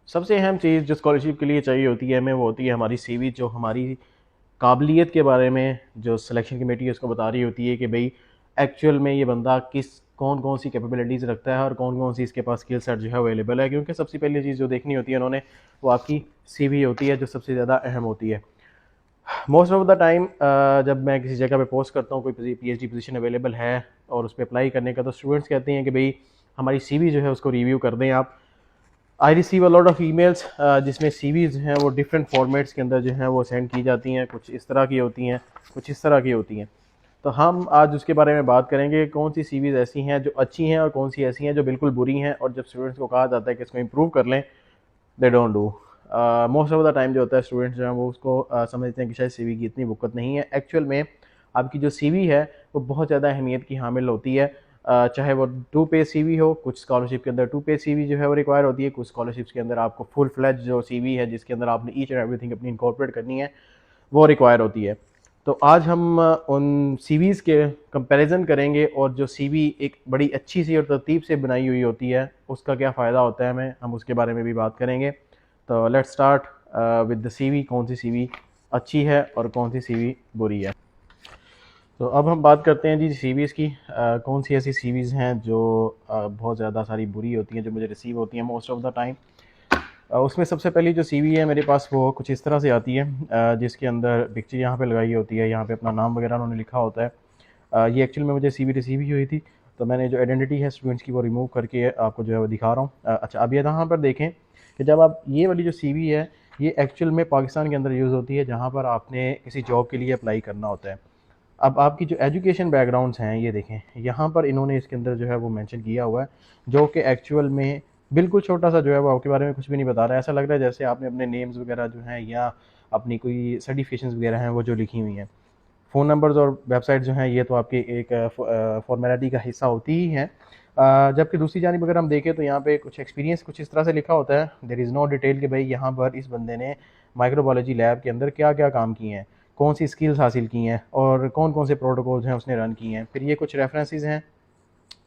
सबसे अहम चीज़ जो स्कॉलरशिप के लिए चाहिए होती है हमें, वो होती है हमारी सीवी, जो हमारी काबिलियत के बारे में जो सिलेक्शन कमेटी है उसको बता रही होती है कि भाई एक्चुअल में ये बंदा कौन कौन सी कैपेबिलिटीज़ रखता है और कौन कौन सी इसके पास स्किल सेट जो है अवेलेबल है। क्योंकि सबसे पहली चीज़ जो देखनी होती है उन्होंने, वो आपकी सीवी होती है, जो सबसे ज़्यादा अहम होती है। मोस्ट ऑफ द टाइम जब मैं किसी जगह पे पोस्ट करता हूँ कोई पीएचडी पोजीशन अवेलेबल है और उस पर अप्लाई करने का, तो स्टूडेंट्स कहते हैं कि भाई हमारी सीवी जो है उसको रिव्यू कर दें आप। I receive a lot of emails जिसमें सीवीज़ हैं वो डिफरेंट फॉर्मेट्स के अंदर जो हैं वो सेंड की जाती हैं। कुछ इस तरह की होती हैं, कुछ इस तरह की होती हैं। तो हम आज उसके बारे में बात करेंगे, कौन सी सीवीज़ ऐसी हैं जो अच्छी हैं और कौन सी ऐसी हैं जो बिल्कुल बुरी हैं, और जब स्टूडेंट्स को कहा जाता है कि इसको इम्प्रूव कर लें, they don't do. Most of the time जो होता है स्टूडेंट्स जो हैं वो उसको समझते हैं कि शायद सीवी की इतनी बुकत नहीं है। एक्चुअल में आपकी जो सीवी है वो बहुत ज़्यादा अहमियत की हामिल होती है। चाहे वो 2 पेज सीवी हो, कुछ स्कॉलरशिप के अंदर 2 पेज सीवी जो है वो रिक्वायर होती है, कुछ स्कॉलरशिप्स के अंदर आपको फुल फ्लैज जो सीवी है जिसके अंदर आपने ईच एंड एवरीथिंग अपनी इनकॉर्पोरेट करनी है, वो रिक्वायर होती है। तो आज हम उन सीवीज़ के कंपैरिजन करेंगे, और जो सीवी एक बड़ी अच्छी सी और तरतीब से बनाई हुई होती है उसका क्या फ़ायदा होता है हमें, हम उसके बारे में भी बात करेंगे। तो let's start with the CV, कौन सी सीवी अच्छी है और कौन सी सीवी बुरी है। तो अब हम बात करते हैं जी सीवीज़ की। कौन सी ऐसी सीवीज़ हैं जो बहुत ज़्यादा सारी बुरी होती हैं जो मुझे रिसीव होती हैं मोस्ट ऑफ द टाइम। उसमें सबसे पहली जो सीवी है मेरे पास वो कुछ इस तरह से आती है, जिसके अंदर पिक्चर यहाँ पे लगाई होती है, यहाँ पे अपना नाम वगैरह उन्होंने लिखा होता है। ये एक्चुअल में मुझे सीवी रिसीव ही हुई थी, तो मैंने जो आइडेंटिटी है स्टूडेंट्स की वो रिमूव करके आपको जो है वो दिखा रहा हूँ। अच्छा, अब ये यहाँ पर देखें कि जब आप ये वाली जो सीवी है, ये एक्चुअल में पाकिस्तान के अंदर यूज़ होती है जहाँ पर आपने किसी जॉब के लिए अप्लाई करना होता है। अब आपकी जो एजुकेशन बैकग्राउंड्स हैं ये देखें, यहाँ पर इन्होंने इसके अंदर जो है वो मेंशन किया हुआ है, जो कि एक्चुअल में बिल्कुल छोटा सा जो है वो आपके बारे में कुछ भी नहीं बता रहा है। ऐसा लग रहा है जैसे आपने अपने नेम्स वगैरह जो हैं या अपनी कोई सर्टिफिकेशंस वगैरह हैं वो जो लिखी हुई हैं। फ़ोन नंबर्स और वेबसाइट जो हैं ये तो आपकी एक फॉर्मेलिटी का हिस्सा होती ही हैं। जबकि दूसरी जानिब अगर हम देखें तो यहाँ पे कुछ एक्सपीरियंस कुछ इस तरह से लिखा होता है, देयर इज़ नो डिटेल कि भाई यहाँ पर इस बंदे ने माइक्रोबायोलॉजी लैब के अंदर क्या क्या काम किए हैं, कौन सी स्किल्स हासिल की हैं और कौन कौन से प्रोटोकॉल्स हैं उसने रन किए हैं। फिर ये कुछ रेफरेंसेस हैं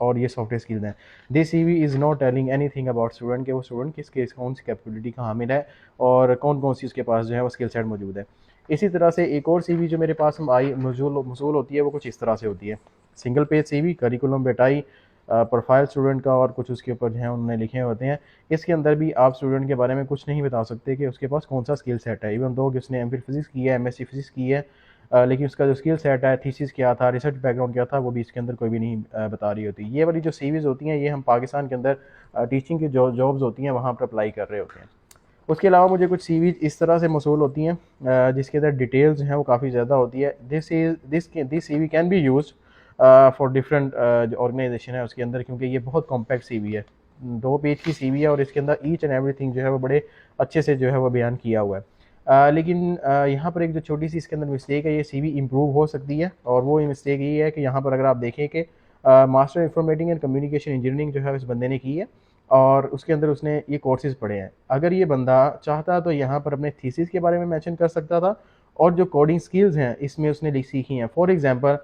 और ये सॉफ्टवेयर स्किल्स हैं। This CV is not telling anything about student, के वो स्टूडेंट किसके कौन सी कैपेबिलिटी का हामिल है और कौन कौन सी उसके पास जो है वो स्किल सेट मौजूद है। इसी तरह से एक और सीवी जो मेरे पास आई मौजूल होती है वो कुछ इस तरह से होती है, single page CV, curriculum vitae, profile student का और कुछ उसके ऊपर जो है उन्होंने लिखे होते हैं। इसके अंदर भी आप स्टूडेंट के बारे में कुछ नहीं बता सकते कि उसके पास कौन सा स्किल सेट है, इवन दो कि उसने एमफिल फिजिक्स की है, एमएससी फिजिक्स की है, लेकिन उसका जो स्किल सेट है, थीसिस क्या था, रिसर्च बैकग्राउंड क्या था, वो भी इसके अंदर कोई भी नहीं बता रही होती। ये वाली जो सीवीज़ होती हैं ये हम पाकिस्तान के अंदर टीचिंग की जो जॉब्स होती हैं वहाँ पर अप्लाई कर रहे होते हैं। उसके अलावा मुझे कुछ सीवीज इस तरह से मौसूल होती हैं जिसके अंदर डिटेल्स हैं वो काफ़ी ज़्यादा होती है। This CV can be use for different जो ऑर्गेनाइजेशन है उसके अंदर, क्योंकि ये बहुत कॉम्पैक्ट सीवी है, 2 पेज की सीवी है और इसके अंदर ईच एंड एवरीथिंग जो है वो बड़े अच्छे से जो है वो बयान किया हुआ है। लेकिन यहाँ पर एक जो छोटी सी इसके अंदर मिस्टेक है, ये सीवी इम्प्रूव हो सकती है, और वो मिस्टेक ये है कि यहाँ पर अगर आप देखें कि मास्टर इंफॉर्मेटिंग एंड कम्युनिकेशन इंजीनियरिंग जो है इस बंदे ने की है और उसके अंदर उसने ये कोर्सेज पढ़े हैं। अगर ये बंदा चाहता तो यहाँ पर अपने थीसिस के बारे में मेंशन कर सकता था, और जो कोडिंग स्किल्स हैं इसमें उसने सीखी हैं। फॉर एग्जांपल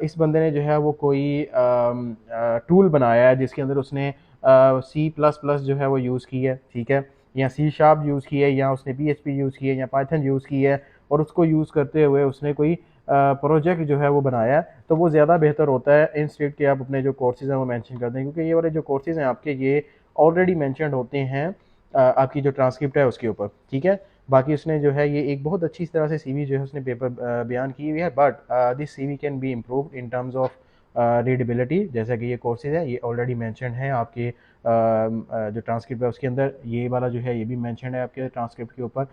इस बंदे ने जो है वो कोई टूल बनाया है जिसके अंदर उसने सी प्लस प्लस जो है वो यूज़ की है, ठीक है, या सी शार्प यूज़ की है, या उसने PHP यूज़ की है, या पाइथन यूज़ की है, और उसको यूज़ करते हुए उसने कोई प्रोजेक्ट जो है वो बनाया, तो वो ज़्यादा बेहतर होता है इंस्टेड कि आप अपने जो कोर्सेज़ हैं वो मेंशन कर दें, क्योंकि ये वाले जो कोर्सेज़ हैं आपके ये ऑलरेडी मेंशनड होते हैं आपकी जो ट्रांसक्रिप्ट है उसके ऊपर, ठीक है। बाकी उसने जो है ये एक बहुत अच्छी तरह से सीवी जो है उसने पेपर बयान की हुई है, but this CV can be improve in terms of readability. जैसा कि ये कोर्सेज है ये ऑलरेडी मेंशनड है आपके जो ट्रांसक्रिप्ट है उसके अंदर, ये वाला जो है ये भी मेंशनड है आपके ट्रांसक्रिप्ट के ऊपर,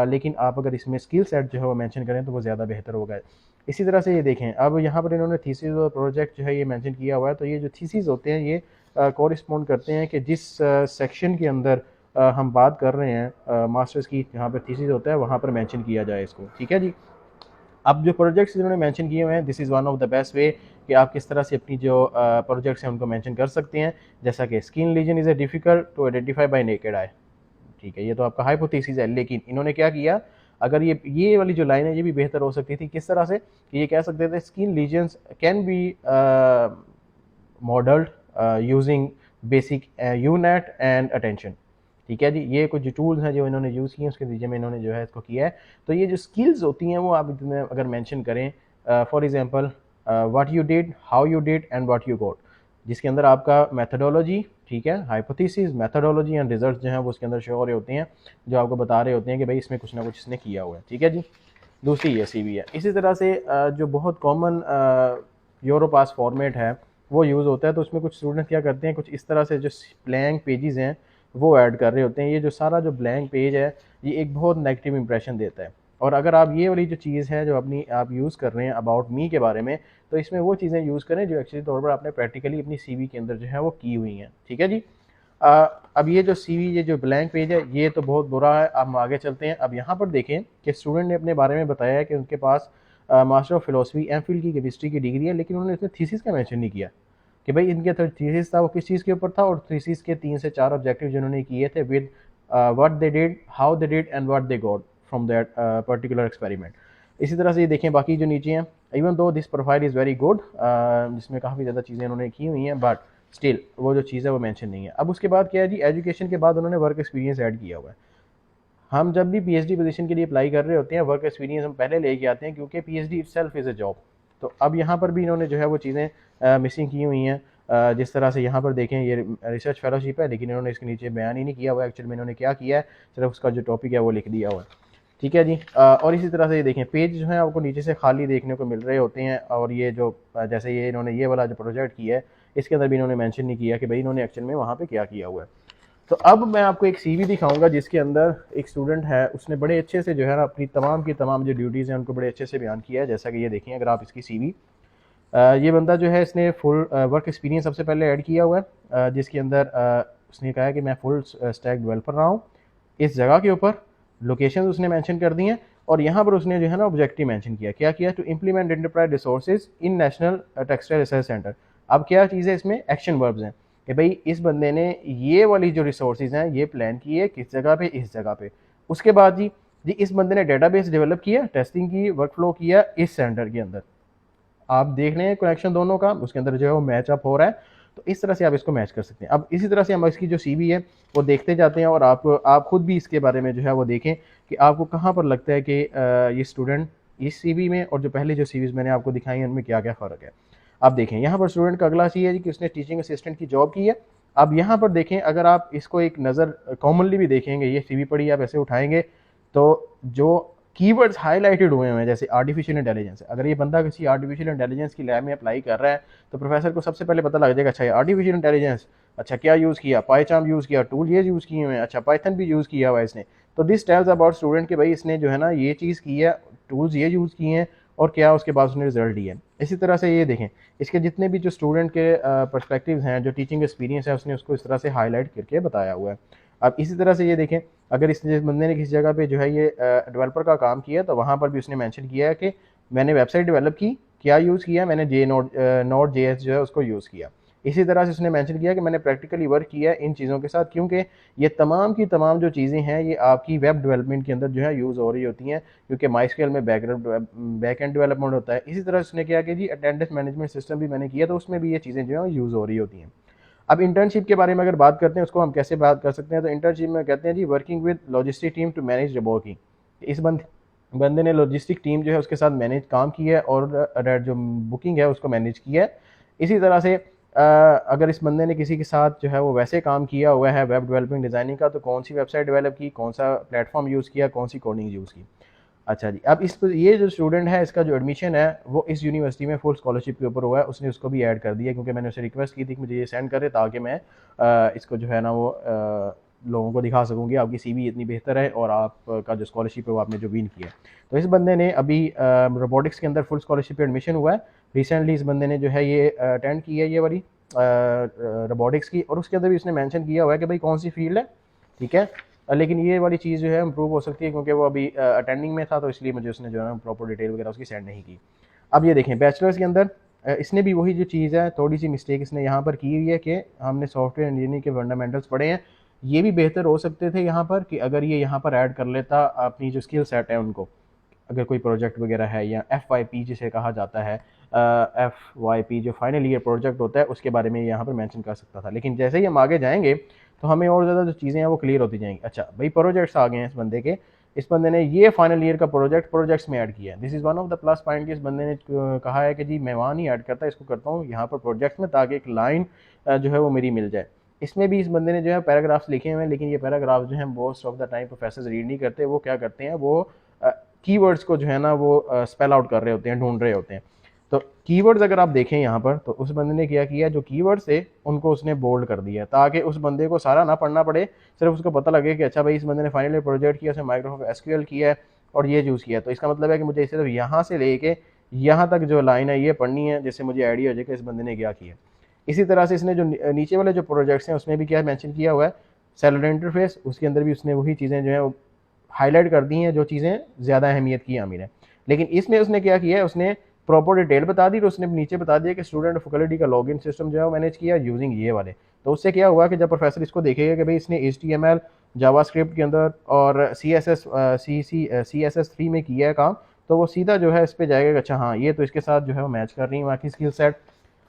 लेकिन आप अगर इसमें स्किल सेट जो है वो मेंशन करें तो वो ज़्यादा बेहतर होगा। इसी तरह से ये देखें, अब यहाँ पर इन्होंने थीसिस और प्रोजेक्ट जो है ये मेंशन किया हुआ है, तो ये जो थीसिस होते हैं ये कॉरिस्पॉन्ड करते हैं कि जिस सेक्शन के अंदर हम बात कर रहे हैं मास्टर्स की, जहाँ पर थीसिस होता है वहाँ पर मेंशन किया जाए इसको, ठीक है जी। अब जो प्रोजेक्ट्स इन्होंने मेंशन किए हुए हैं, this is one of the best way कि आप किस तरह से अपनी जो प्रोजेक्ट्स हैं उनको मेंशन कर सकते हैं। जैसा कि skin lesion is a difficult to identify by naked eye, ठीक है, ये तो आपका हाइपोथेसिस है, लेकिन इन्होंने क्या किया, अगर ये वाली जो लाइन है ये भी बेहतर हो सकती थी। किस तरह से कि ये कह सकते थे skin lesions can be modelled using basic unit and attention. ठीक है जी। ये कुछ जो टूल्स हैं जो इन्होंने यूज़ किए उसके नतीजे में इन्होंने जो है इसको किया है। तो ये जो स्किल्स होती हैं वो आप इसमें अगर मेंशन करें, for example what you did, how you did and what you got, जिसके अंदर आपका मेथोडोलॉजी, ठीक है, हाइपोथेसिस, मेथोडोलॉजी एंड रिजल्ट जो हैं वो उसके अंदर शो हो रहे होते हैं, जो आपको बता रहे होते हैं कि भाई इसमें कुछ ना कुछ इसने किया हुआ है। ठीक है जी। दूसरी ये CV है। इसी तरह से जो बहुत कॉमन यूरोपास फॉर्मेट है वो यूज़ होता है, तो उसमें कुछ स्टूडेंट क्या करते हैं, कुछ इस तरह से जो ब्लैंक पेजेस हैं वो ऐड कर रहे होते हैं। ये जो सारा जो ब्लैंक पेज है ये एक बहुत नेगेटिव इंप्रेशन देता है। और अगर आप ये वाली जो चीज़ है जो अपनी आप यूज़ कर रहे हैं अबाउट मी के बारे में, तो इसमें वो चीज़ें यूज़ करें जो एक्चुअली तौर पर आपने प्रैक्टिकली अपनी CV के अंदर जो है वो की हुई हैं। ठीक है जी। अब ये जो CV, ये जो ब्लैंक पेज है ये तो बहुत बुरा है। अब हम आगे चलते हैं। अब यहाँ पर देखें कि स्टूडेंट ने अपने बारे में बताया है कि उनके पास मास्टर ऑफ फिलोसफी MPhil की केमिस्ट्री की डिग्री है, लेकिन उन्होंने इसमें थीसिस का मेंशन नहीं किया कि भाई इनके जो थीसिस था वो किस चीज़ के ऊपर था, और थीसिस के 3 से 4 ऑब्जेक्टिव जिन्होंने किए थे with what they did, how they did and what they got from that particular experiment. इसी तरह से ये देखें बाकी जो नीचे हैं, even though this profile is very good, जिसमें काफ़ी ज़्यादा चीज़ें उन्होंने की हुई हैं, बट स्टिल वो जो चीज़ है वो मेंशन नहीं है। अब उसके बाद क्या है जी, एजुकेशन के बाद उन्होंने वर्क एक्सपीरियंस ऐड किया हुआ है। हम जब भी PhD पोजीशन के लिए अप्लाई कर रहे होते हैं वर्क एक्सपीरियंस हम पहले लेके आते हैं, क्योंकि PhD itself is a job. तो अब यहाँ पर भी इन्होंने जो है वो चीज़ें मिसिंग की हुई हैं। जिस तरह से यहाँ पर देखें ये रिसर्च फेलोशिप है, लेकिन इन्होंने इसके नीचे बयान ही नहीं किया हुआ एक्चुअल में इन्होंने क्या किया है, सिर्फ उसका जो टॉपिक है वो लिख दिया हुआ है। ठीक है जी। और इसी तरह से ये देखें पेज जो है आपको नीचे से खाली देखने को मिल रहे होते हैं, और ये जो जैसे ये इन्होंने ये वाला जो प्रोजेक्ट किया है इसके अंदर भी इन्होंने मेंशन नहीं किया कि भाई इन्होंने एक्चुअल में वहाँ पे क्या किया हुआ है। तो अब मैं आपको एक CV दिखाऊंगा जिसके अंदर एक स्टूडेंट है, उसने बड़े अच्छे से जो है ना अपनी तमाम की तमाम जो ड्यूटीज़ हैं उनको बड़े अच्छे से बयान किया है। जैसा कि ये देखें अगर आप इसकी CV, ये बंदा जो है इसने फुल वर्क एक्सपीरियंस सबसे पहले ऐड किया हुआ है, जिसके अंदर उसने कहा है कि मैं फुल स्टैक डेवलपर रहा हूँ इस जगह के ऊपर। लोकेशन उसने मेंशन कर दी हैं, और यहाँ पर उसने जो है ना ऑब्जेक्टिव मेंशन किया, क्या किया, to implement enterprise resources in national textile research centre. अब क्या चीज़ है इसमें, एक्शन वर्ब्स हैं कि भाई इस बंदे ने ये वाली जो रिसोर्सेज हैं ये प्लान की है किस जगह पे, इस जगह पे। उसके बाद जी इस बंदे ने डेटाबेस डेवलप किया, टेस्टिंग की, वर्कफ्लो किया इस सेंटर के अंदर। आप देख लें कनेक्शन दोनों का, उसके अंदर जो है वो मैच अप हो रहा है। तो इस तरह से आप इसको मैच कर सकते हैं। अब इसी तरह से हम इसकी जो CV है वो देखते जाते हैं, और आप खुद भी इसके बारे में जो है वो देखें कि आपको कहाँ पर लगता है कि ये स्टूडेंट इस CV में और जो पहले जो CVs मैंने आपको दिखाई हैं उनमें क्या क्या फ़र्क है। आप देखें यहाँ पर स्टूडेंट का अगला C है जी कि उसने टीचिंग असिस्टेंट की जॉब की है। अब यहाँ पर देखें अगर आप इसको एक नज़र कॉमनली भी देखेंगे, ये CV पढ़ी आप ऐसे उठाएंगे तो जो कीवर्ड्स हाईलाइटेड हुए हैं जैसे आर्टिफिशियल इंटेलिजेंस, अगर ये बंदा किसी आर्टिफिशियल इंटेलिजेंस की लैब में अप्लाई कर रहा है तो प्रोफेसर को सबसे पहले पता लग जाएगा अच्छा ये आर्टिफिशियल इंटेलिजेंस, अच्छा क्या यूज़ किया, पाईचार्म यूज़ किया, टूल ये यूज़ किए हुए हैं, अच्छा पाइथन भी यूज़ किया हुआ है इसने। तो दिस टेल्स अबाउट स्टूडेंट कि भाई इसने जो है ना ये चीज़ की है, टूल्स ये यूज़ किए हैं, और क्या उसके बाद उसने रिजल्ट दिया है। इसी तरह से ये देखें इसके जितने भी जो स्टूडेंट के पर्सपेक्टिव हैं, जो टीचिंग एक्सपीरियंस है, उसने उसको इस तरह से हाईलाइट करके बताया हुआ है। अब इसी तरह से ये देखें अगर इस बंदे ने किसी जगह पे जो है ये डेवलपर का काम किया तो वहाँ पर भी उसने मेंशन किया है कि मैंने वेबसाइट डेवलप की, क्या यूज़ किया, मैंने Node.js जो है उसको यूज़ किया। इसी तरह से उसने मेंशन किया कि मैंने प्रैक्टिकली वर्क किया है इन चीज़ों के साथ, क्योंकि ये तमाम की तमाम जो चीज़ें हैं ये आपकी वेब डेवलपमेंट के अंदर जो है यूज़ हो रही होती हैं, क्योंकि माइस्क्ल में बैक एंड डेवलपमेंट होता है। इसी तरह से उसने किया कि जी अटेंडेंस मैनेजमेंट सिस्टम भी मैंने किया, तो उसमें भी ये चीज़ें जो है यूज़ हो रही होती हैं। अब इंटर्नशिप के बारे में अगर बात करते हैं उसको हम कैसे बात कर सकते हैं, तो इंटर्नशिप में कहते हैं जी working with logistic team to manage reporting. इस बंदे ने लॉजिस्टिक टीम जो है उसके साथ मैनेज काम किया है और जो बुकिंग है उसको मैनेज किया है। इसी तरह से अगर इस बंदे ने किसी के साथ जो है वो वैसे काम किया हुआ है वेब डेवलपिंग डिज़ाइनिंग का, तो कौन सी वेबसाइट डेवलप की, कौन सा प्लेटफॉर्म यूज़ किया, कौन सी कोडिंग यूज़ की। अच्छा जी, अब इस ये जो स्टूडेंट है इसका जो एडमिशन है वो इस यूनिवर्सिटी में फुल स्कॉलरशिप के ऊपर हुआ है, उसने उसको भी ऐड कर दिया, क्योंकि मैंने उसे रिक्वेस्ट की थी कि मुझे ये सेंड करे ताकि मैं इसको जो है ना वो लोगों को दिखा सकूँगी आपकी CV इतनी बेहतर है और आपका जो स्कॉलरशिप है वो आपने जो विन किया है। तो इस बंदे ने अभी रोबोटिक्स के अंदर फुल स्कॉलरशिप पे एडमिशन हुआ है। रिसेंटली इस बंदे ने जो है ये अटेंड की है ये वाली रोबोटिक्स की, और उसके अंदर भी उसने मेंशन किया हुआ है कि भाई कौन सी फील्ड है। ठीक है, लेकिन ये वाली चीज़ जो है इम्प्रूव हो सकती है, क्योंकि वो अभी अटेंडिंग में था, तो इसलिए मुझे उसने जो है प्रॉपर डिटेल वगैरह उसकी सेंड नहीं की। अब ये देखें बैचलर्स के अंदर इसने भी वही जो चीज़ है थोड़ी सी मिस्टेक इसने यहाँ पर की हुई है कि हमने सॉफ्टवेयर इंजीनियरिंग के फंडामेंटल्स पढ़े हैं, ये भी बेहतर हो सकते थे यहाँ पर कि अगर ये यहाँ पर ऐड कर लेता अपनी जो स्किल सेट है उनको, अगर कोई प्रोजेक्ट वगैरह है या FYP जिसे कहा जाता है, FYP जो फाइनल ईयर प्रोजेक्ट होता है उसके बारे में यहाँ पर मेंशन कर सकता था। लेकिन जैसे ही हम आगे जाएंगे तो हमें और ज़्यादा जो चीज़ें हैं वो क्लियर होती जाएंगी। अच्छा भाई, प्रोजेक्ट्स आ गए हैं इस बंदे के, इस बंदे ने ये फाइनल ईयर का प्रोजेक्ट्स में ऐड किया है। This is one of the plus point कि इस बंदे ने कहा है कि जी मैं वहाँ नहीं ऐड करता, इसको करता हूँ यहाँ पर प्रोजेक्ट्स में, ताकि एक लाइन जो है वो मेरी मिल जाए। इसमें भी इस बंदे ने जो है पैराग्राफ्स लिखे हुए हैं, लेकिन ये पैराग्राफ्स जो है most of the time professor read नहीं करते। वो क्या करते हैं, वो कीवर्ड्स को जो है ना वो स्पेल आउट कर रहे होते हैं, ढूंढ रहे होते हैं। तो कीवर्ड्स अगर आप देखें यहाँ पर, तो उस बंदे ने क्या किया, जो कीवर्ड्स थे उनको उसने बोल्ड कर दिया, ताकि उस बंदे को सारा ना पढ़ना पड़े, सिर्फ उसको पता लगे कि अच्छा भाई इस बंदे ने फाइनली प्रोजेक्ट किया, उसने माइक्रोसॉफ्ट एसक्यूएल किया है और ये यूज़ किया। तो इसका मतलब है कि मुझे सिर्फ यहाँ से लेके यहाँ तक जो लाइन है ये पढ़नी है, जिससे मुझे आइडिया हो जाए कि इस बंदे ने क्या किया। इसी तरह से इसने जो नीचे वाले जो प्रोजेक्ट्स हैं उसमें भी क्या मेंशन किया हुआ है, सेलुलर इंटरफेस, उसके अंदर भी उसने वही चीज़ें जो है हाईलाइट कर दी हैं जो चीज़ें ज़्यादा अहमियत की आमिर हैं। लेकिन इसमें उसने क्या किया है, उसने प्रॉपर डिटेल बता दी, तो उसने नीचे बता दिया कि स्टूडेंट फैकल्टी का लॉगिन सिस्टम जो है वो मैनेज किया यूजिंग ये वाले। तो उससे क्या हुआ कि जब प्रोफेसर इसको देखेगा कि भाई इसने HTML जावास्क्रिप्ट के अंदर और CSS3 में किया है काम, तो वो सीधा जो है इस पर जाएगा कि अच्छा हाँ ये तो इसके साथ जो है वो मैच कर रही है बाकी स्किल सेट।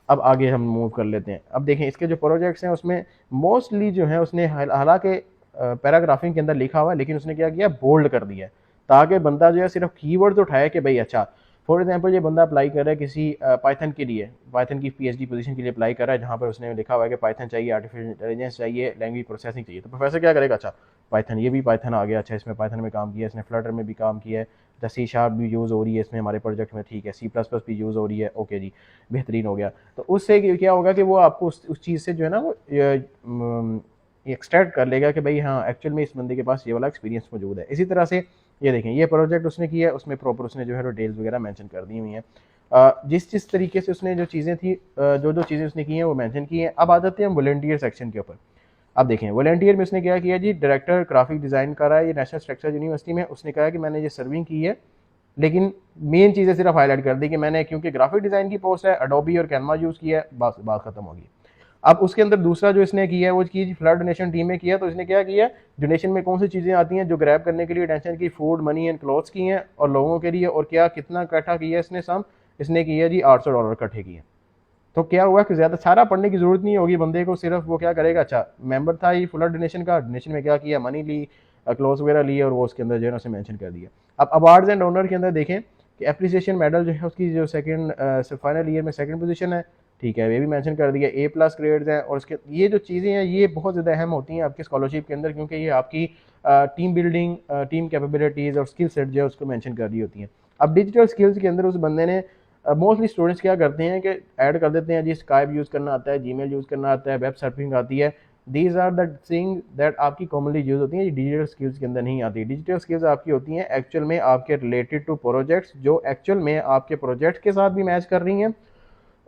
अब आगे हम मूव कर लेते हैं। अब देखें इसके जो प्रोजेक्ट्स हैं उसमें मोस्टली जो है उसने हालांकि पैराग्राफिंग के अंदर लिखा हुआ है, लेकिन उसने क्या किया, बोल्ड कर दिया, ताकि बंदा जो है सिर्फ कीवर्ड्स उठाए कि भाई अच्छा फॉर एग्जांपल ये बंदा अप्लाई कर रहा है किसी पाइथन के लिए, पाइथन की PhD पोजीशन के लिए अप्लाई कर रहा है, जहाँ पर उसने लिखा हुआ है कि पाइथन चाहिए, आर्टिफिशियल इंटेलिजेंस चाहिए, लैंग्वेज प्रोसेसिंग चाहिए। तो प्रोफेसर क्या करेगा, अच्छा पाइथन, ये भी पाइथन आ गया, अच्छा इसमें पाइथन में काम किया, इसने फ्लटर में भी काम किया है, C# भी यूज़ हो रही है इसमें हमारे प्रोजेक्ट में, ठीक है, C++ भी यूज़ हो रही है, ओके जी बेहतरीन हो गया। तो उससे क्या होगा कि वो आपको उस चीज़ से जो है ना वो एक्सट्रैक्ट कर लेगा कि भाई हाँ एक्चुअल में इस बंदे के पास ये वाला एक्सपीरियंस मौजूद है। इसी तरह से ये देखें, ये प्रोजेक्ट उसने किया है, उसमें प्रॉपर उसने जो है डिटेल्स वगैरह मेंशन कर दी हुई हैं। जिस तरीके से उसने जो चीज़ें थी, जो चीज़ें उसने की हैं वो मेंशन की हैं। अब आ जाते हैं हम वॉलंटियर सेक्शन के ऊपर। अब देखें वॉलंटियर में उसने क्या किया जी, डायरेक्टर ग्राफिक डिज़ाइन कर रहा है ये नेशनल स्ट्रक्चर यूनिवर्सिटी में। उसने कहा कि मैंने ये सर्विंग की है, लेकिन मेन चीज़ें सिर्फ हाईलाइट कर दी कि मैंने क्योंकि ग्राफिक डिज़ाइन की पोस्ट है, एडोबी और कैनवा यूज़ किया है, बस बात खत्म होगी। अब उसके अंदर दूसरा जो इसने किया है वो की फ्लड डोनेशन टीम में किया। तो इसने क्या किया, डोनेशन में कौन सी चीज़ें आती हैं जो ग्रैब करने के लिए टेंशन की, फूड, मनी एंड क्लॉथ्स की हैं और लोगों के लिए, और क्या कितना इकट्ठा किया इसने सम, इसने किया जी $800 इकट्ठे किए। तो क्या हुआ कि ज़्यादा सारा पढ़ने की ज़रूरत नहीं होगी बंदे को, सिर्फ वो क्या करेगा, अच्छा मेंबर था ये फ्लड डोनेशन का, डोनेशन में क्या किया, मनी ली, क्लोथ वगैरह लिए, और वो उसके अंदर जो है उसे मेंशन कर दिया। अब अवार्ड्स एंड ऑनर के अंदर देखें कि एप्रिसिएशन मेडल जो है उसकी जो सेकंड फाइनल ईयर में सेकंड पोजीशन है, ठीक है, ये भी मेंशन कर दिया, A+ ग्रेड्स हैं। और इसके ये जो चीज़ें हैं ये बहुत ज़्यादा अहम होती हैं आपकी स्कॉलरशिप के अंदर, क्योंकि ये आपकी टीम बिल्डिंग, टीम कैपेबिलिटीज़ और स्किल सेट जो है उसको मेंशन कर रही होती हैं। अब डिजिटल स्किल्स के अंदर उस बंदे ने मोस्टली स्टूडेंट्स क्या करते हैं कि ऐड कर देते हैं जी स्काइप यूज़ करना आता है, जीमेल यूज़ करना आता है, वेब सर्फिंग आती है। These are the thing that आपकी कॉमनली यूज़ होती हैं, डिजिटल स्किल्स के अंदर नहीं आती। डिजिटल स्किल्स आपकी होती हैं एक्चुअल में आपके रिलेटेड टू प्रोजेक्ट्स, जो एक्चुअल में आपके प्रोजेक्ट्स के साथ भी मैच कर रही हैं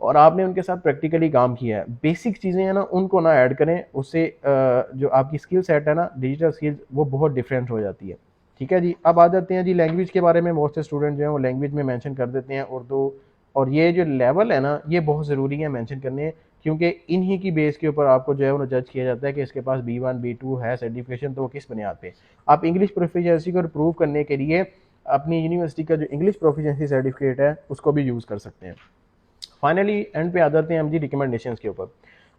और आपने उनके साथ प्रैक्टिकली काम किया है। बेसिक चीज़ें हैं ना उनको ना ऐड करें, उससे जो आपकी स्किल सेट है ना डिजिटल स्किल्स वो बहुत डिफरेंट हो जाती है। ठीक है जी। अब आ जाते हैं जी लैंग्वेज के बारे में। बहुत से स्टूडेंट जो हैं वो लैंग्वेज में मेंशन कर देते हैं उर्दू, और ये जो लेवल है ना ये बहुत ज़रूरी है मेंशन करने, क्योंकि इन्हीं की बेस के ऊपर आपको जो है वो जज किया जाता है कि इसके पास B1 B2 है सर्टिफिकेशन, तो वो किस बुनियाद पे। आप इंग्लिश प्रोफिशिएंसी को प्रूव करने के लिए अपनी यूनिवर्सिटी का जो इंग्लिश प्रोफिशिएंसी सर्टिफिकेट है उसको भी यूज़ कर सकते हैं। फाइनली एंड पे आ जाते हैं हम जी रिकमेंडेशन के ऊपर।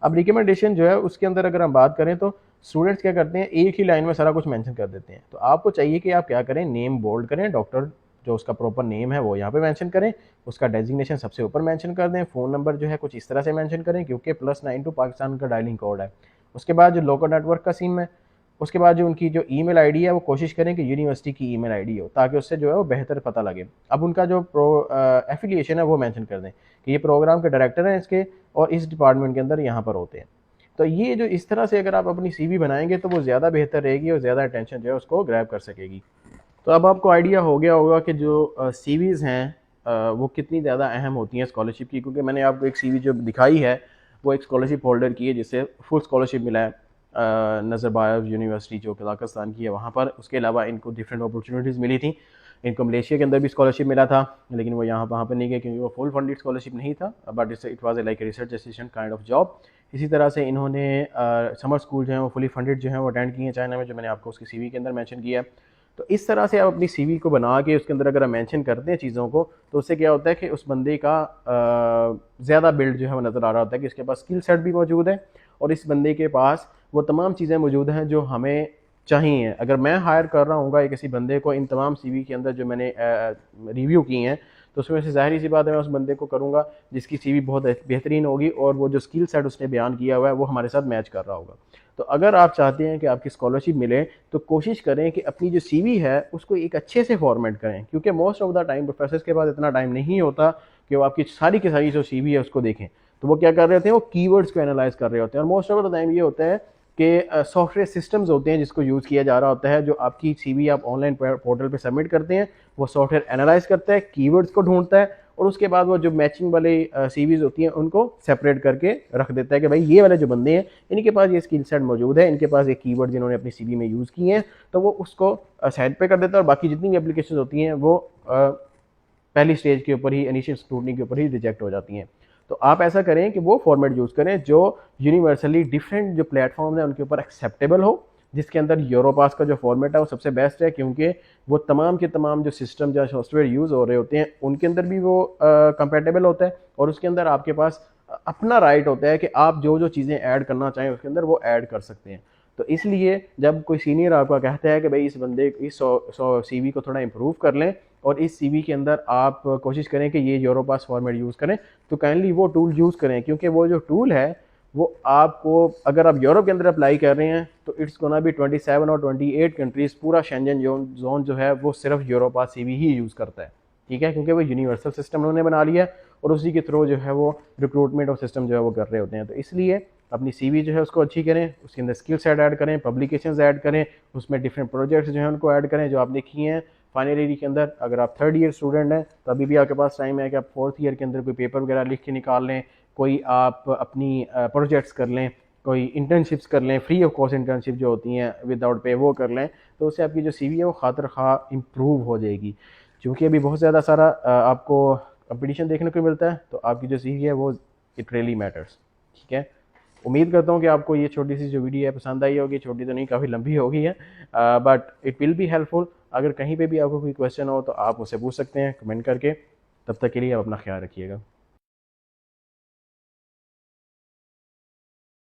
अब रिकमेंडेशन जो है उसके अंदर अगर हम बात करें तो स्टूडेंट्स क्या करते हैं, एक ही लाइन में सारा कुछ मेंशन कर देते हैं। तो आपको चाहिए कि आप क्या करें, नेम बोल्ड करें, डॉक्टर जो उसका प्रॉपर नेम है वो यहाँ पे मेंशन करें, उसका डेजिग्नेशन सबसे ऊपर मेंशन कर दें, फ़ोन नंबर जो है कुछ इस तरह से मेंशन करें क्योंकि +92 पाकिस्तान का डायलिंग कोड है। उसके बाद जो लोकल नेटवर्क का सिम है, उसके बाद जो उनकी जो ईमेल आईडी है वो कोशिश करें कि यूनिवर्सिटी की ईमेल आईडी हो, ताकि उससे जो है वो बेहतर पता लगे। अब उनका जो एफिलिएशन है वो मेंशन कर दें कि ये प्रोग्राम के डायरेक्टर हैं इसके और इस डिपार्टमेंट के अंदर यहाँ पर होते हैं। तो ये जो इस तरह से अगर आप अपनी CV बनाएंगे तो वो ज़्यादा बेहतर रहेगी और ज़्यादा अटेंशन जो है उसको ग्रैब कर सकेगी। तो अब आपको आइडिया हो गया होगा कि जो CVs हैं वो कितनी ज़्यादा अहम होती हैं स्कॉलरशिप की, क्योंकि मैंने आपको एक CV जो दिखाई है वो एक स्कॉलरशिप होल्डर की है जिससे फुल स्कॉलरशिप मिला है नज़रबायव यूनिवर्सिटी जो कज़ाकिस्तान की है वहाँ पर। उसके अलावा इनको डिफरेंट अपॉर्चुनिटीज़ मिली थी, इनको मलेशिया के अंदर भी स्कॉलरशिप मिला था, लेकिन वो यहाँ वहाँ पर नहीं गए क्योंकि वो फुल फंडेड स्कॉलरशिप नहीं था, but it was like research assistant kind of job. इसी तरह से इन्होंने समर स्कूल जो है वो फुली फंडेड जो है वो अटेंड किए हैं चाइना में, जो मैंने आपको उसकी CV के अंदर मेंशन किया है। तो इस तरह से आप अपनी CV को बना के उसके अंदर अगर आप मेंशन करते हैं चीज़ों को, तो उससे क्या होता है कि उस बंदे का ज़्यादा बिल्ड जो है वो नज़र आ रहा होता है कि इसके पास स्किल सेट भी मौजूद है और इस बंदे के पास वो तमाम चीज़ें मौजूद हैं जो हमें चाहिए। अगर मैं हायर कर रहा हूँ किसी बंदे को इन तमाम सीवी के अंदर जो मैंने रिव्यू की हैं, तो उसमें से ज़ाहिर सी बात है मैं उस बंदे को करूँगा जिसकी सीवी बहुत बेहतरीन होगी और वो जो स्किल सेट उसने बयान किया हुआ है वो हमारे साथ मैच कर रहा होगा। तो अगर आप चाहते हैं कि आपकी स्कॉलरशिप मिले तो कोशिश करें कि अपनी जो सीवी है उसको एक अच्छे से फॉर्मेट करें, क्योंकि most of the time professors के पास इतना टाइम नहीं होता कि वो आपकी सारी की सारी जो सीवी है उसको देखें। तो वो क्या कर रहे होते हैं, वो कीवर्ड्स को एनालाइज कर रहे होते हैं। और मोस्ट ऑफ द टाइम ये होता है कि सॉफ्टवेयर सिस्टम्स होते हैं जिसको यूज़ किया जा रहा होता है, जो आपकी सीवी आप ऑनलाइन पोर्टल पे सबमिट करते हैं, वो सॉफ्टवेयर एनालाइज करता है, कीवर्ड्स को ढूंढता है और उसके बाद वो जो मैचिंग वाले सीवीज होती हैं उनको सेपरेट करके रख देता है कि भाई ये वाले जो बंदे हैं इनके पास ये स्किल सेट मौजूद है, इनके पास ये कीवर्ड जिन्होंने अपनी सीवी में यूज़ किए हैं, तो वो उसको साइड पे कर देता है और बाकी जितनी भी एप्लीकेशन होती हैं वो पहली स्टेज के ऊपर ही, इनिशियल स्क्रूटनी के ऊपर ही रिजेक्ट हो जाती हैं। तो आप ऐसा करें कि वो फॉर्मेट यूज़ करें जो यूनिवर्सली डिफरेंट जो प्लेटफॉर्म है उनके ऊपर एक्सेप्टेबल हो, जिसके अंदर यूरोपास का जो फॉर्मेट है वो सबसे बेस्ट है, क्योंकि वो तमाम के तमाम जो सिस्टम या सॉफ्टवेयर यूज़ हो रहे होते हैं उनके अंदर भी वो कंपेटेबल होता है और उसके अंदर आपके पास अपना राइट होता है कि आप जो जो चीज़ें ऐड करना चाहें उसके अंदर वो ऐड कर सकते हैं। तो इसलिए जब कोई सीनियर आपका कहता है कि भाई इस बंदे इस सीवी को थोड़ा इम्प्रूव कर लें और इस सीवी के अंदर आप कोशिश करें कि ये यूरोपास फॉर्मेट यूज़ करें, तो काइंडली वो टूल यूज़ करें, क्योंकि वो जो टूल है वो आपको, अगर आप यूरोप के अंदर अप्लाई कर रहे हैं तो इट्स गोना बी 27 और 28 कंट्रीज़, पूरा शेंजन जोन जो है वो सिर्फ यूरोपास सीवी ही यूज़ करता है। ठीक है, क्योंकि वो यूनिवर्सल सिस्टम उन्होंने बना लिया है और उसी के थ्रू जो है वो रिक्रूटमेंट और सिस्टम जो है वो कर रहे होते हैं। तो इसलिए अपनी सीवी जो है उसको अच्छी करें, उसके अंदर स्किल सेट ऐड करें, पब्लिकेशंस ऐड करें, उसमें डिफरेंट प्रोजेक्ट्स जो हैं उनको ऐड करें जो आपने किए हैं फाइनल ईयर के अंदर। अगर आप थर्ड ईयर स्टूडेंट हैं तो अभी भी आपके पास टाइम है कि आप फोर्थ ईयर के अंदर कोई पेपर वगैरह लिख के निकाल लें, कोई आप अपनी प्रोजेक्ट्स कर लें, कोई इंटर्नशिप्स कर लें, फ्री ऑफ कॉस्ट इंटर्नशिप जो होती हैं विदाउट पे वो कर लें, तो उससे आपकी जो सीवी है वो खातिर खा इम्प्रूव हो जाएगी। क्योंकि अभी बहुत ज़्यादा सारा आपको कंपटीशन देखने को मिलता है, तो आपकी जो सीवी है वो इट रियली मैटर्स। ठीक है, उम्मीद करता हूँ कि आपको ये छोटी सी जो वीडियो है पसंद आई होगी। छोटी तो नहीं, काफ़ी लंबी हो गई है, but it will be helpful. अगर कहीं पे भी आपको कोई क्वेश्चन हो तो आप मुझसे पूछ सकते हैं कमेंट करके। तब तक के लिए आप अपना ख्याल रखिएगा।